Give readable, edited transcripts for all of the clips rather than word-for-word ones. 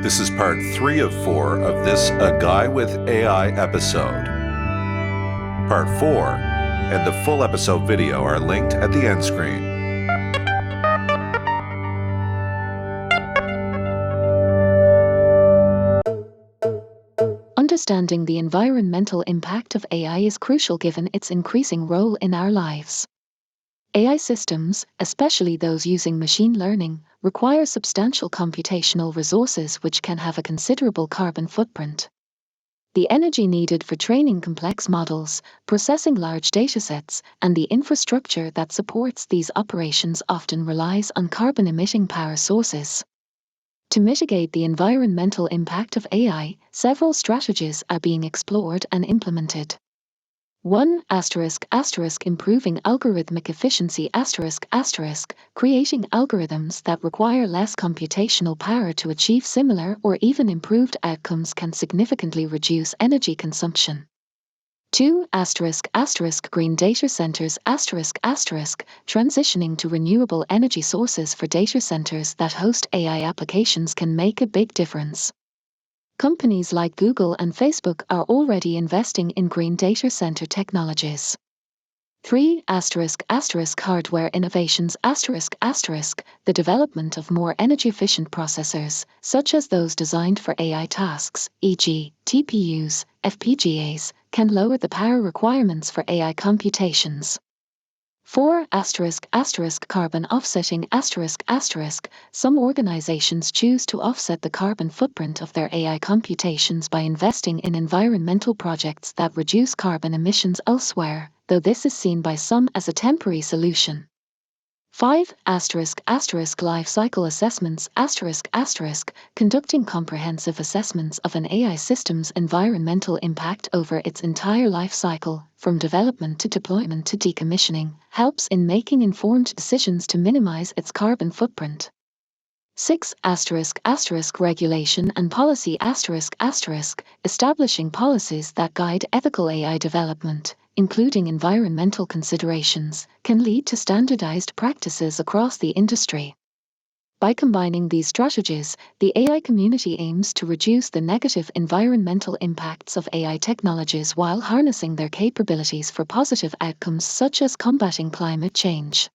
This is part 3 of 4 of this A Guy with AI episode. Part 4 and the full episode video are linked at the end screen. Understanding the environmental impact of AI is crucial given its increasing role in our lives. AI systems, especially those using machine learning, require substantial computational resources which can have a considerable carbon footprint. The energy needed for training complex models, processing large datasets, and the infrastructure that supports these operations often relies on carbon-emitting power sources. To mitigate the environmental impact of AI, several strategies are being explored and implemented. 1. Improving algorithmic efficiency creating algorithms that require less computational power to achieve similar or even improved outcomes can significantly reduce energy consumption. 2. Green data centers transitioning to renewable energy sources for data centers that host AI applications can make a big difference. Companies like Google and Facebook are already investing in green data center technologies. 3. Hardware innovations the development of more energy-efficient processors, such as those designed for AI tasks, e.g., TPUs, FPGAs, can lower the power requirements for AI computations. 4. Carbon offsetting some organizations choose to offset the carbon footprint of their AI computations by investing in environmental projects that reduce carbon emissions elsewhere, though this is seen by some as a temporary solution. 5. Life cycle assessments conducting comprehensive assessments of an AI system's environmental impact over its entire life cycle, from development to deployment to decommissioning, helps in making informed decisions to minimize its carbon footprint. 6. Regulation and policy establishing policies that guide ethical AI development, including environmental considerations, can lead to standardized practices across the industry. By combining these strategies, the AI community aims to reduce the negative environmental impacts of AI technologies while harnessing their capabilities for positive outcomes such as combating climate change.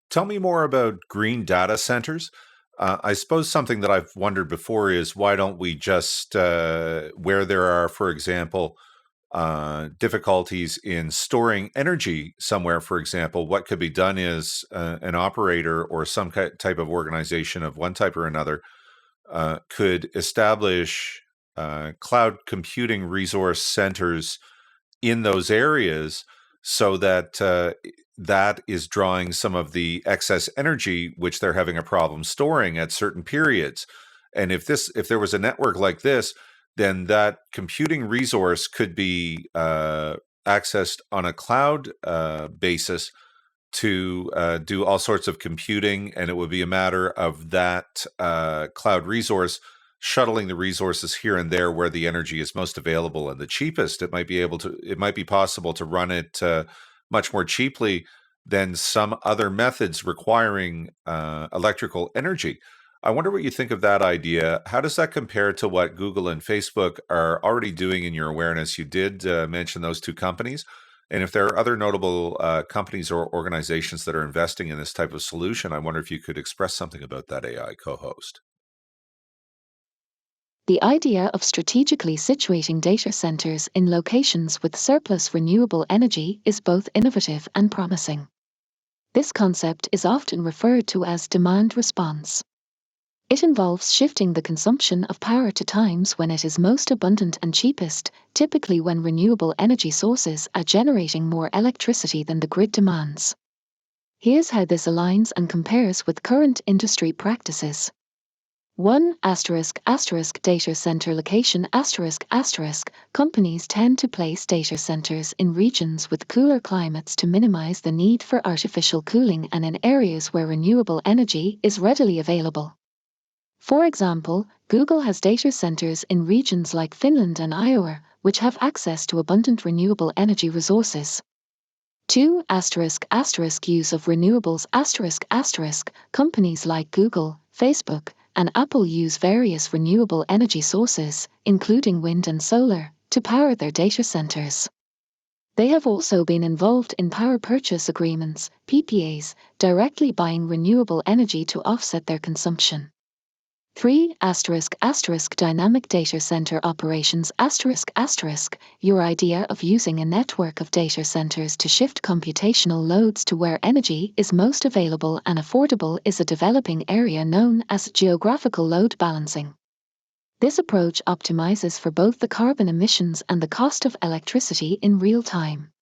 Tell me more about green data centers. I suppose something that I've wondered before is why don't we just, where there are, for example, difficulties in storing energy somewhere, for example, what could be done is an operator or some type of organization of one type or another could establish cloud computing resource centers in those areas so that that is drawing some of the excess energy which they're having a problem storing at certain periods. And if there was a network like this, then that computing resource could be accessed on a cloud basis to do all sorts of computing, and it would be a matter of that cloud resource shuttling the resources here and there where the energy is most available and the cheapest. It might be possible to run it much more cheaply than some other methods requiring electrical energy. I wonder what you think of that idea. How does that compare to what Google and Facebook are already doing in your awareness? You did mention those two companies. And if there are other notable companies or organizations that are investing in this type of solution, I wonder if you could express something about that, AI co-host. The idea of strategically situating data centers in locations with surplus renewable energy is both innovative and promising. This concept is often referred to as demand response. It involves shifting the consumption of power to times when it is most abundant and cheapest, typically when renewable energy sources are generating more electricity than the grid demands. Here's how this aligns and compares with current industry practices. 1. Data center location companies tend to place data centers in regions with cooler climates to minimize the need for artificial cooling and in areas where renewable energy is readily available. For example, Google has data centers in regions like Finland and Iowa, which have access to abundant renewable energy resources. 2. Use of renewables companies like Google, Facebook, and Apple use various renewable energy sources, including wind and solar, to power their data centers. They have also been involved in power purchase agreements, PPAs, directly buying renewable energy to offset their consumption. 3. Dynamic data center operations Your idea of using a network of data centers to shift computational loads to where energy is most available and affordable is a developing area known as geographical load balancing. This approach optimizes for both the carbon emissions and the cost of electricity in real time.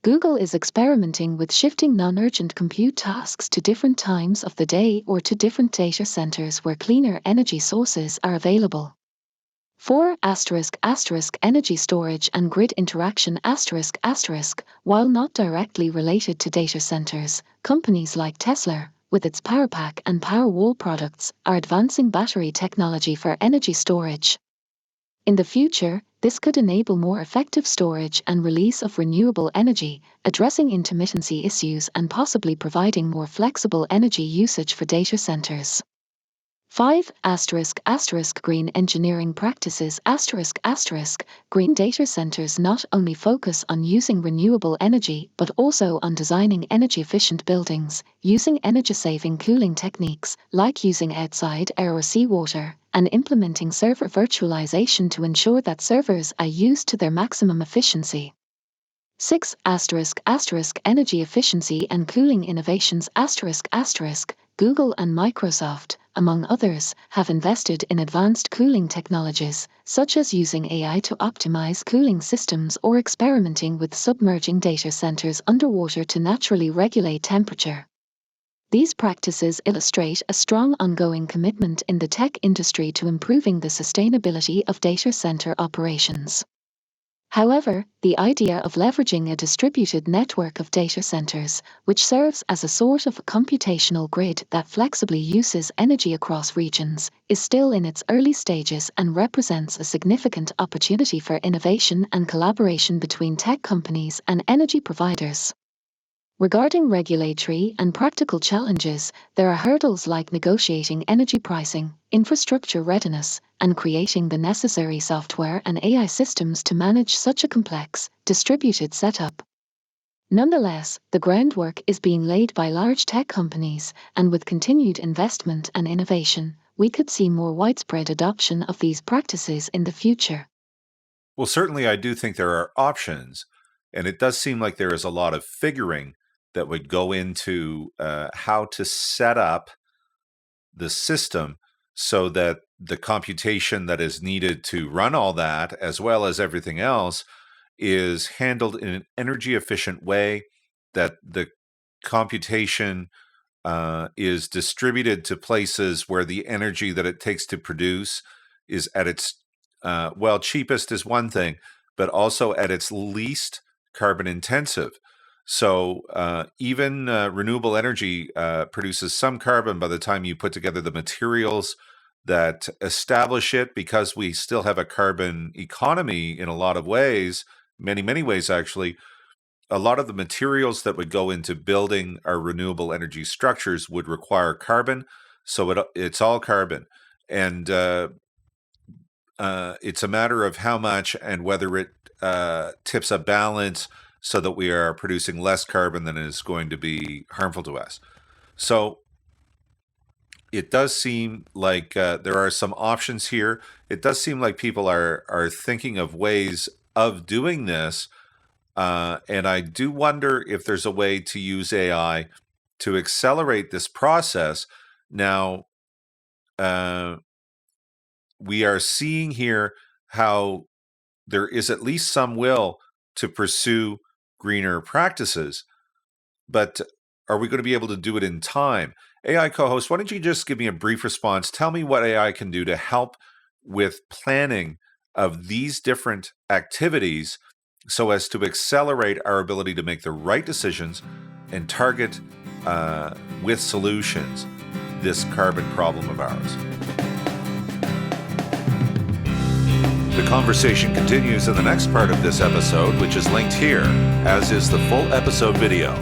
Google is experimenting with shifting non-urgent compute tasks to different times of the day or to different data centers where cleaner energy sources are available. 4. Energy storage and grid interaction While not directly related to data centers, companies like Tesla, with its PowerPack and Powerwall products, are advancing battery technology for energy storage. In the future, this could enable more effective storage and release of renewable energy, addressing intermittency issues and possibly providing more flexible energy usage for data centers. 5. Green engineering practices Green data centers not only focus on using renewable energy but also on designing energy-efficient buildings, using energy-saving cooling techniques like using outside air or seawater, and implementing server virtualization to ensure that servers are used to their maximum efficiency. 6. Energy efficiency and cooling innovations Google and Microsoft, among others, have invested in advanced cooling technologies, such as using AI to optimize cooling systems or experimenting with submerging data centers underwater to naturally regulate temperature. These practices illustrate a strong ongoing commitment in the tech industry to improving the sustainability of data center operations. However, the idea of leveraging a distributed network of data centers, which serves as a sort of computational grid that flexibly uses energy across regions, is still in its early stages and represents a significant opportunity for innovation and collaboration between tech companies and energy providers. Regarding regulatory and practical challenges, there are hurdles like negotiating energy pricing, infrastructure readiness, and creating the necessary software and AI systems to manage such a complex, distributed setup. Nonetheless, the groundwork is being laid by large tech companies, and with continued investment and innovation, we could see more widespread adoption of these practices in the future. Well, certainly I do think there are options, and it does seem like there is a lot of figuring that would go into how to set up the system so that the computation that is needed to run all that, as well as everything else, is handled in an energy efficient way, that the computation is distributed to places where the energy that it takes to produce is at its, cheapest is one thing, but also at its least carbon intensive. So even renewable energy produces some carbon by the time you put together the materials that establish it, because we still have a carbon economy in a lot of ways, many ways actually. A lot of the materials that would go into building our renewable energy structures would require carbon. So it's all carbon. And it's a matter of how much and whether it tips a balance so that we are producing less carbon than is going to be harmful to us. So it does seem like there are some options here. It does seem like people are thinking of ways of doing this. And I do wonder if there's a way to use AI to accelerate this process. Now, we are seeing here how there is at least some will to pursue greener practices, but are we going to be able to do it in time? AI co-host, why don't you just give me a brief response? Tell me what AI can do to help with planning of these different activities so as to accelerate our ability to make the right decisions and target with solutions this carbon problem of ours. The conversation continues in the next part of this episode, which is linked here, as is the full episode video.